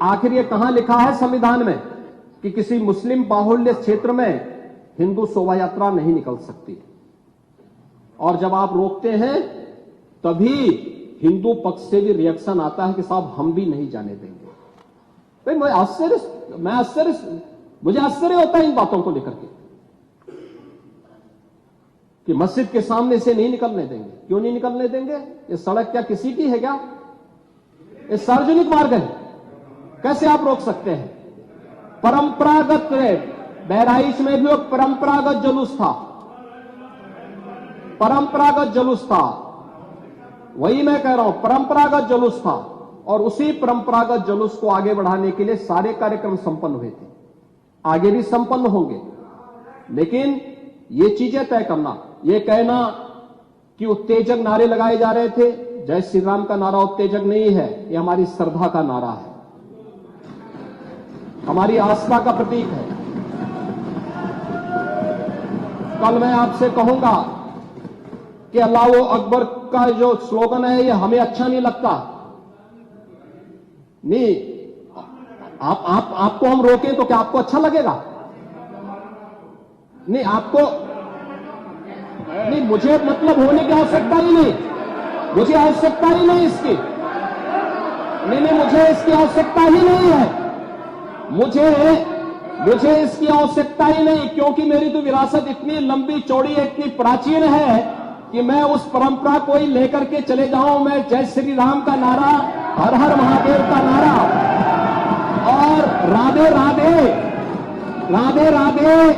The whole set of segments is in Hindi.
आखिर ये कहां लिखा है संविधान में कि किसी मुस्लिम बाहुल्य क्षेत्र में हिंदू शोभा यात्रा नहीं निकल सकती? और जब आप रोकते हैं तभी हिंदू पक्ष से भी रिएक्शन आता है कि साहब हम भी नहीं जाने देंगे। भाई मुझे आश्चर्य होता है इन बातों को लेकर के कि मस्जिद के सामने से नहीं निकलने देंगे। क्यों नहीं निकलने देंगे? ये सड़क क्या किसी की है क्या? ये सार्वजनिक मार्ग है, कैसे आप रोक सकते हैं? परंपरागत बहराइच में भी एक परंपरागत जुलूस था, परंपरागत जुलूस था, वही मैं कह रहा हूं, परंपरागत जुलूस था। और उसी परंपरागत जुलूस को आगे बढ़ाने के लिए सारे कार्यक्रम संपन्न हुए थे, आगे भी संपन्न होंगे। लेकिन ये चीजें तय करना, ये कहना कि उत्तेजक नारे लगाए जा रहे थे, जय श्री राम का नारा उत्तेजक नहीं है, ये हमारी श्रद्धा का नारा है, हमारी आस्था का प्रतीक है। कल मैं आपसे कहूंगा कि अल्लाह अकबर का जो स्लोगन है ये हमें अच्छा नहीं लगता, नहीं आपको हम रोकें तो क्या आपको अच्छा लगेगा? नहीं आपको नहीं, मुझे मतलब होने की आवश्यकता ही नहीं, मुझे आवश्यकता ही नहीं इसकी, नहीं मुझे इसकी आवश्यकता ही नहीं है, मुझे इसकी आवश्यकता ही नहीं, क्योंकि मेरी तो विरासत इतनी लंबी चौड़ी है, इतनी प्राचीन है कि मैं उस परंपरा को ही लेकर के चले जाऊं। मैं जय श्री राम का नारा, हर हर महादेव का नारा और राधे राधे राधे राधे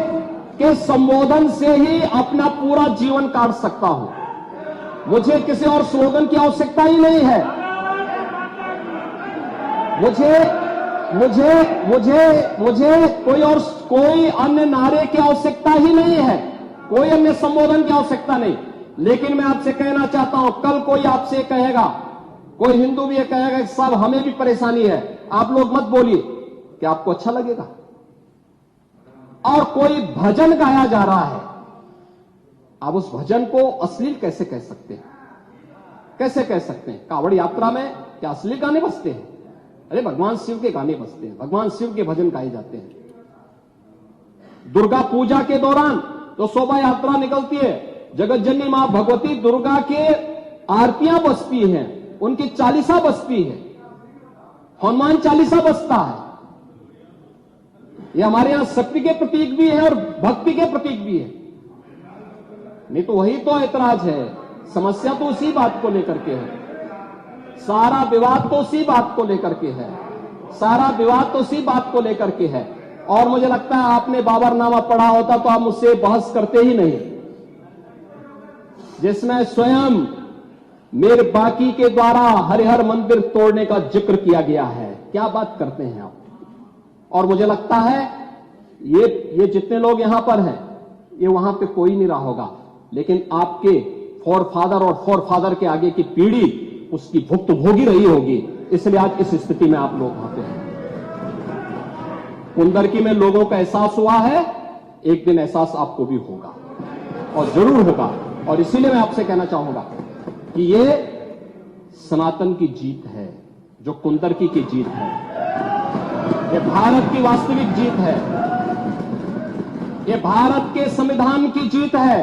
के संबोधन से ही अपना पूरा जीवन काट सकता हूं। मुझे किसी और स्लोगन की आवश्यकता ही नहीं है, मुझे कोई अन्य नारे की आवश्यकता ही नहीं है, कोई अन्य संबोधन की आवश्यकता नहीं। लेकिन मैं आपसे कहना चाहता हूं, कल कोई आपसे कहेगा, कोई हिंदू भी ये कहेगा कि साहब हमें भी परेशानी है, आप लोग मत बोलिए, क्या आपको अच्छा लगेगा? और कोई भजन गाया जा रहा है, आप उस भजन को अश्लील कैसे कह सकते हैं? कैसे कह सकते हैं? कांवड़ यात्रा में क्या अश्लील गाने बजते हैं? अरे भगवान शिव के गाने बजते हैं, भगवान शिव के भजन गाए जाते हैं। दुर्गा पूजा के दौरान तो शोभा यात्रा निकलती है, जगत जननी मां भगवती दुर्गा के आरतियां बजती हैं, उनकी चालीसा बजती है, हनुमान चालीसा बजता है। ये हमारे यहां शक्ति के प्रतीक भी है और भक्ति के प्रतीक भी है। नहीं तो वही तो ऐतराज है, समस्या तो उसी बात को लेकर के है, सारा विवाद तो उसी बात को लेकर के है, सारा विवाद तो उसी बात को लेकर के है। और मुझे लगता है आपने बाबरनामा पढ़ा होता तो आप मुझसे बहस करते ही नहीं, जिसमें स्वयं मीर बाकी के द्वारा हरिहर मंदिर तोड़ने का जिक्र किया गया है। क्या बात करते हैं आप? और मुझे लगता है ये जितने लोग यहां पर हैं, ये वहां पे कोई नहीं रहा होगा, लेकिन आपके फोरफादर और फोरफादर के आगे की पीढ़ी उसकी भुक्त भोगी रही होगी, इसलिए आज इस स्थिति में आप लोग वहां पे हैं। कुंदरकी में लोगों का एहसास हुआ है, एक दिन एहसास आपको भी होगा और जरूर होगा। और इसीलिए मैं आपसे कहना चाहूंगा कि ये सनातन की जीत है, जो कुंदरकी की जीत है, ये भारत की वास्तविक जीत है, ये भारत के संविधान की जीत है।